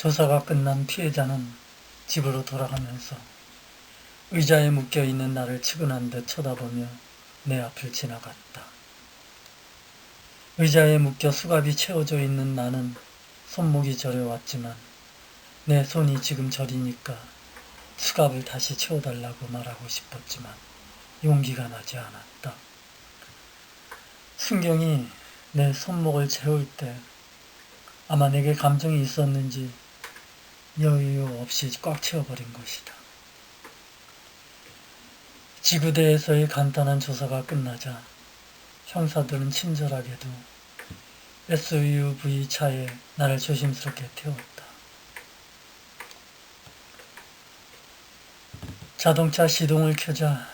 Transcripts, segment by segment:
조사가 끝난 피해자는 집으로 돌아가면서 의자에 묶여있는 나를 측은한 듯 쳐다보며 내 앞을 지나갔다. 의자에 묶여 수갑이 채워져 있는 나는 손목이 저려왔지만 내 손이 지금 저리니까 수갑을 다시 채워달라고 말하고 싶었지만 용기가 나지 않았다. 순경이 내 손목을 채울 때 아마 내게 감정이 있었는지 여유 없이 꽉 채워버린 것이다. 지구대에서의 간단한 조사가 끝나자 형사들은 친절하게도 SUV 차에 나를 조심스럽게 태웠다. 자동차 시동을 켜자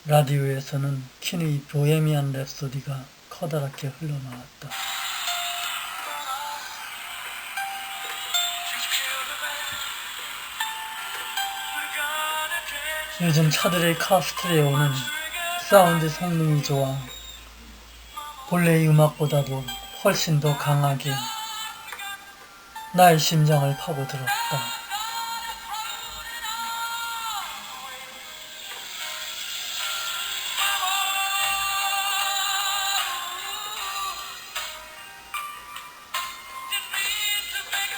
라디오에서는 퀸의 보헤미안 랩소디가 커다랗게 흘러나왔다. 요즘 차들의 카스트레오는 사운드 성능이 좋아 본래의 음악보다도 훨씬 더 강하게 나의 심장을 파고들었다.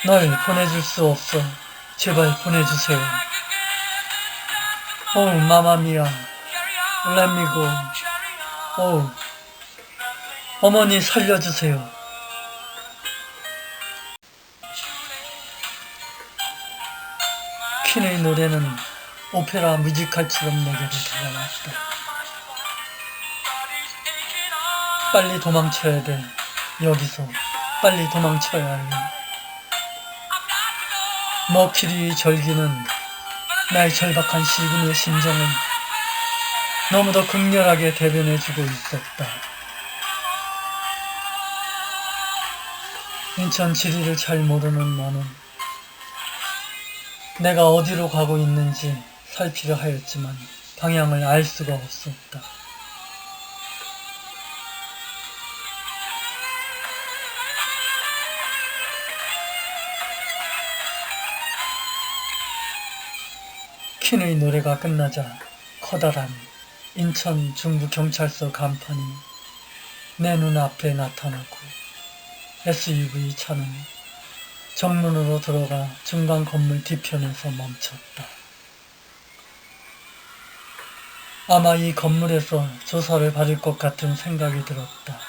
널 보내줄 수 없어. 제발 보내주세요. 오, 마마미아. Let me go. 오, 어머니 살려주세요. 퀸의 노래는 오페라 뮤지컬처럼 내게로 다가왔다. 빨리 도망쳐야 돼. 여기서 빨리 도망쳐야 해. 머큐리의 절기는 나의 절박한 시근의 심정을 너무도 극렬하게 대변해주고 있었다. 인천 지리를 잘 모르는 나는 내가 어디로 가고 있는지 살피려 하였지만 방향을 알 수가 없었다. 퀸의 노래가 끝나자 커다란 인천 중부경찰서 간판이 내 눈앞에 나타나고 SUV 차는 정문으로 들어가 중간 건물 뒤편에서 멈췄다. 아마 이 건물에서 조사를 받을 것 같은 생각이 들었다.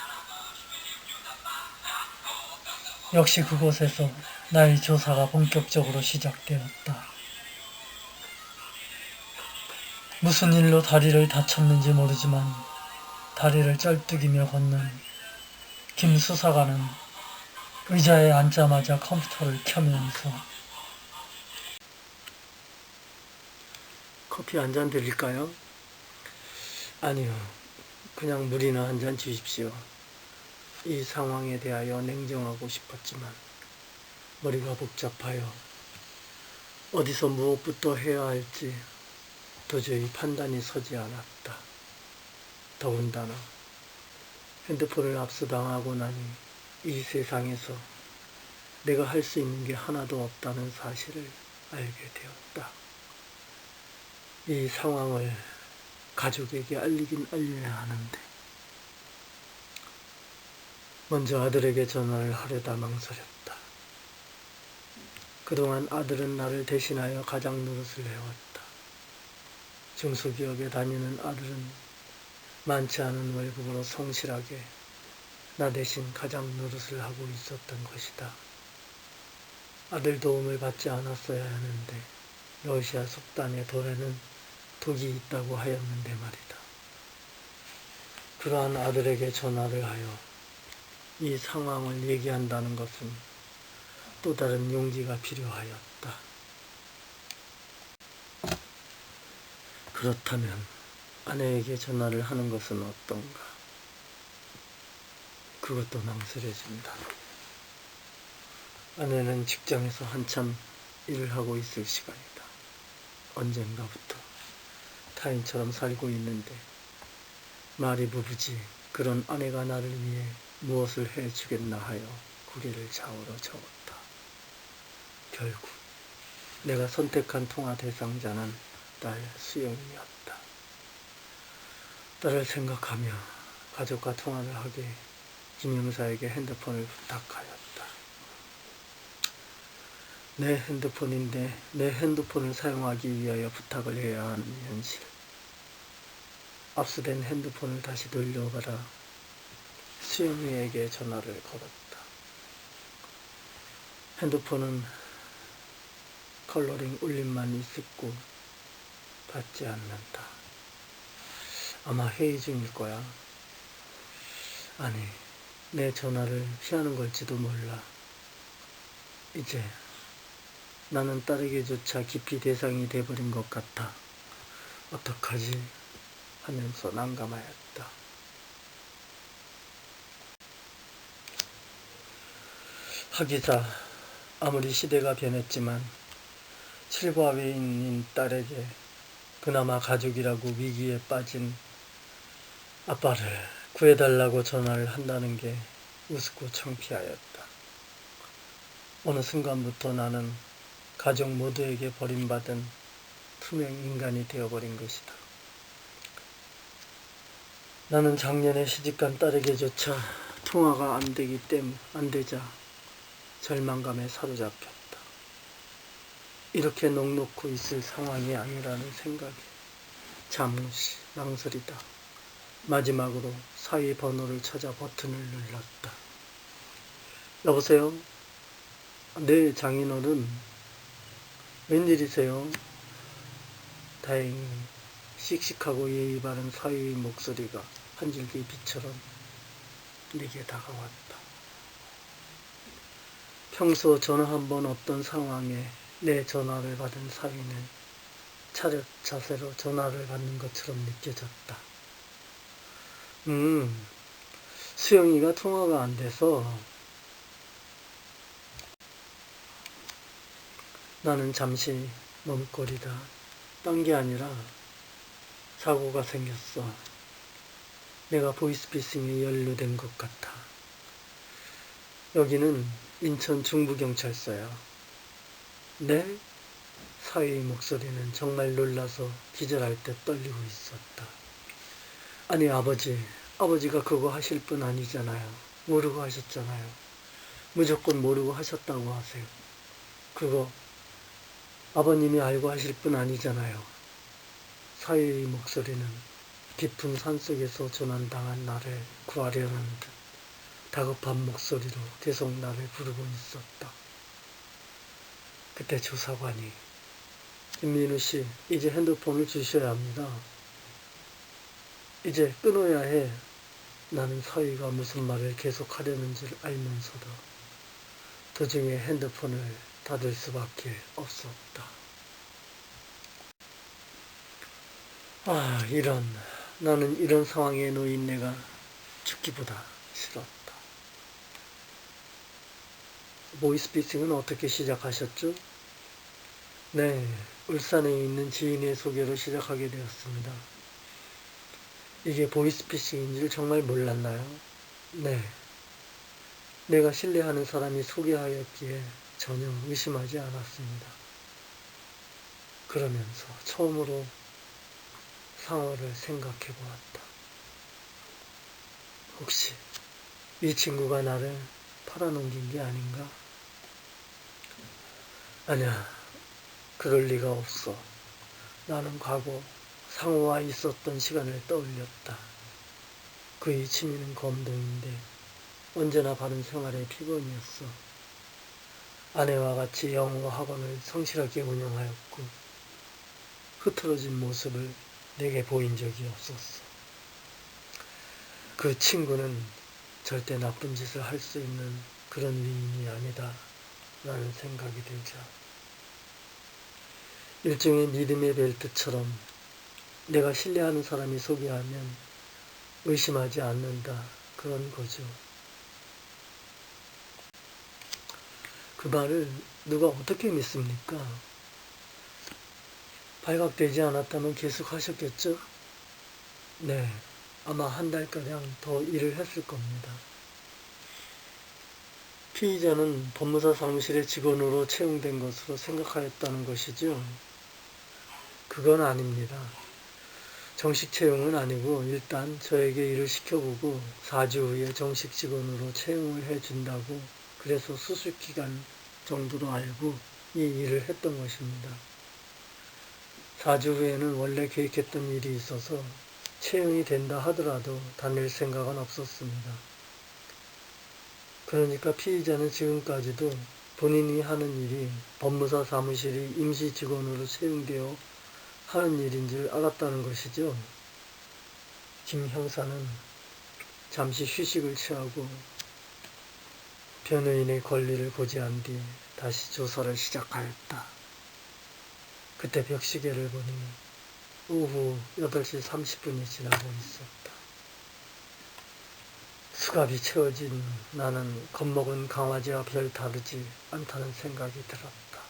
역시 그곳에서 나의 조사가 본격적으로 시작되었다. 무슨 일로 다리를 다쳤는지 모르지만 다리를 쩔뚝이며 걷는 김 수사관은 의자에 앉자마자 컴퓨터를 켜면서 커피 한 잔 드릴까요? 아니요. 그냥 물이나 한 잔 주십시오. 이 상황에 대하여 냉정하고 싶었지만 머리가 복잡하여 어디서 무엇부터 해야 할지 도저히 판단이 서지 않았다. 더군다나 핸드폰을 압수당하고 나니 이 세상에서 내가 할 수 있는 게 하나도 없다는 사실을 알게 되었다. 이 상황을 가족에게 알리긴 알려야 하는데 먼저 아들에게 전화를 하려다 망설였다. 그동안 아들은 나를 대신하여 가장 노릇을 해왔다. 중소기업에 다니는 아들은 많지 않은 월급으로 성실하게 나 대신 가장 노릇을 하고 있었던 것이다. 아들 도움을 받지 않았어야 하는데 러시아 속단의 돌에는 독이 있다고 하였는데 말이다. 그러한 아들에게 전화를 하여 이 상황을 얘기한다는 것은 또 다른 용기가 필요하였다. 그렇다면 아내에게 전화를 하는 것은 어떤가? 그것도 망설여진다. 아내는 직장에서 한참 일을 하고 있을 시간이다. 언젠가부터 타인처럼 살고 있는데 말이 무부지 그런 아내가 나를 위해 무엇을 해주겠나 하여 고개를 좌우로 저었다. 결국 내가 선택한 통화 대상자는 딸 수영이었다. 딸을 생각하며 가족과 통화를 하게 김 형사에게 핸드폰을 부탁하였다. 내 핸드폰인데 내 핸드폰을 사용하기 위하여 부탁을 해야 하는 현실. 압수된 핸드폰을 다시 돌려받아 수영이에게 전화를 걸었다. 핸드폰은 컬러링 울림만 있었고 받지 않는다. 아마 회의 중일 거야. 아니, 내 전화를 피하는 걸지도 몰라. 이제 나는 딸에게조차 깊이 대상이 돼버린 것 같아. 어떡하지? 하면서 난감하였다. 하기사 아무리 시대가 변했지만 실과 외인인 딸에게 그나마 가족이라고 위기에 빠진 아빠를 구해달라고 전화를 한다는 게 우습고 창피하였다. 어느 순간부터 나는 가족 모두에게 버림받은 투명 인간이 되어버린 것이다. 나는 작년에 시집간 딸에게조차 통화가 안 되자 절망감에 사로잡혔다. 이렇게 넋놓고 있을 상황이 아니라는 생각에 잠시 망설이다. 마지막으로 사위 번호를 찾아 버튼을 눌렀다. 여보세요? 네, 장인어른. 웬일이세요? 다행히 씩씩하고 예의 바른 사위의 목소리가 한 줄기 빛처럼 내게 다가왔다. 평소 전화 한 번 없던 상황에 내 전화를 받은 사위는 차렷 자세로 전화를 받는 것처럼 느껴졌다. 수영이가 통화가 안 돼서. 나는 잠시 머뭇거리다. 딴 게 아니라 사고가 생겼어. 내가 보이스피싱에 연루된 것 같아. 여기는 인천 중부경찰서야. 네? 사위의 목소리는 정말 놀라서 기절할 때 떨리고 있었다. 아니, 아버지가 그거 하실 분 아니잖아요. 모르고 하셨잖아요. 무조건 모르고 하셨다고 하세요. 그거 아버님이 알고 하실 분 아니잖아요. 사위의 목소리는 깊은 산속에서 조난당한 나를 구하려는 듯 다급한 목소리로 계속 나를 부르고 있었다. 그때 조사관이 김민우 씨, 이제 핸드폰을 주셔야 합니다. 이제 끊어야 해. 나는 사위가 무슨 말을 계속 하려는 줄 알면서도 도중에 핸드폰을 닫을 수밖에 없었다. 나는 이런 상황에 놓인 내가 죽기보다 싫었다. 보이스피싱은 어떻게 시작하셨죠? 네, 울산에 있는 지인의 소개로 시작하게 되었습니다. 이게 보이스피싱인 줄 정말 몰랐나요? 네, 내가 신뢰하는 사람이 소개하였기에 전혀 의심하지 않았습니다. 그러면서 처음으로 상황을 생각해 보았다. 혹시 이 친구가 나를 팔아넘긴 게 아닌가? 아니야, 그럴 리가 없어. 나는 과거 상호와 있었던 시간을 떠올렸다. 그의 취미는 검도인데 언제나 바른 생활의 피건이었어. 아내와 같이 영어 학원을 성실하게 운영하였고 흐트러진 모습을 내게 보인 적이 없었어. 그 친구는 절대 나쁜 짓을 할 수 있는 그런 위인이 아니다 라는 생각이 들자 일종의 믿음의 벨트처럼 내가 신뢰하는 사람이 소개하면 의심하지 않는다 그런 거죠. 그 말을 누가 어떻게 믿습니까? 발각되지 않았다면 계속 하셨겠죠? 네, 아마 한 달가량 더 일을 했을 겁니다. 피의자는 법무사 사무실의 직원으로 채용된 것으로 생각하였다는 것이죠. 그건 아닙니다. 정식 채용은 아니고 일단 저에게 일을 시켜보고 4주 후에 정식 직원으로 채용을 해준다고 그래서 수습기간 정도로 알고 이 일을 했던 것입니다. 4주 후에는 원래 계획했던 일이 있어서 채용이 된다 하더라도 다닐 생각은 없었습니다. 그러니까 피의자는 지금까지도 본인이 하는 일이 법무사 사무실이 임시 직원으로 채용되어 하는 일인 줄 알았다는 것이죠. 김 형사는 잠시 휴식을 취하고 변호인의 권리를 고지한 뒤 다시 조사를 시작하였다. 그때 벽시계를 보니 오후 8시 30분이 지나고 있었다. 수갑이 채워진 나는 겁먹은 강아지와 별 다르지 않다는 생각이 들었다.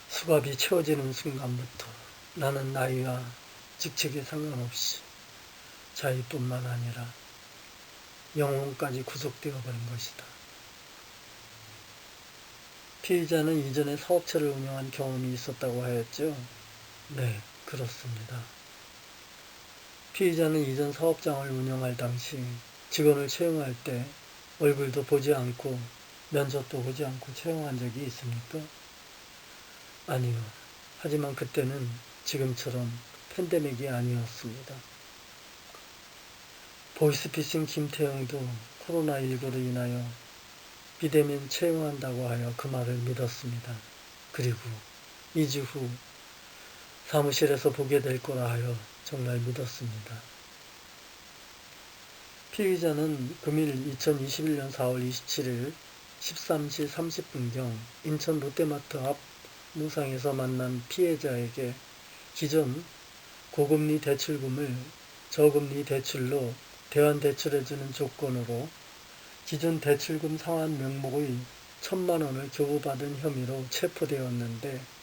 수갑이 채워지는 순간부터 나는 나이와 직책에 상관없이 자유뿐만 아니라 영혼까지 구속되어 버린 것이다. 피의자는 이전에 사업체를 운영한 경험이 있었다고 하였죠? 네, 그렇습니다. 피의자는 이전 사업장을 운영할 당시 직원을 채용할 때 얼굴도 보지 않고 면접도 보지 않고 채용한 적이 있습니까? 아니요. 하지만 그때는 지금처럼 팬데믹이 아니었습니다. 보이스피싱 김태형도 코로나19로 인하여 비대면 채용한다고 하여 그 말을 믿었습니다. 그리고 2주 후 사무실에서 보게 될 거라 하여 정말 믿었습니다. 피의자는 금일 2021년 4월 27일 13시 30분경 인천 롯데마트 앞 무상에서 만난 피해자에게 기존 고금리 대출금을 저금리 대출로 대환대출해주는 조건으로 기존 대출금 상환 명목의 1,000만 원을 교부받은 혐의로 체포되었는데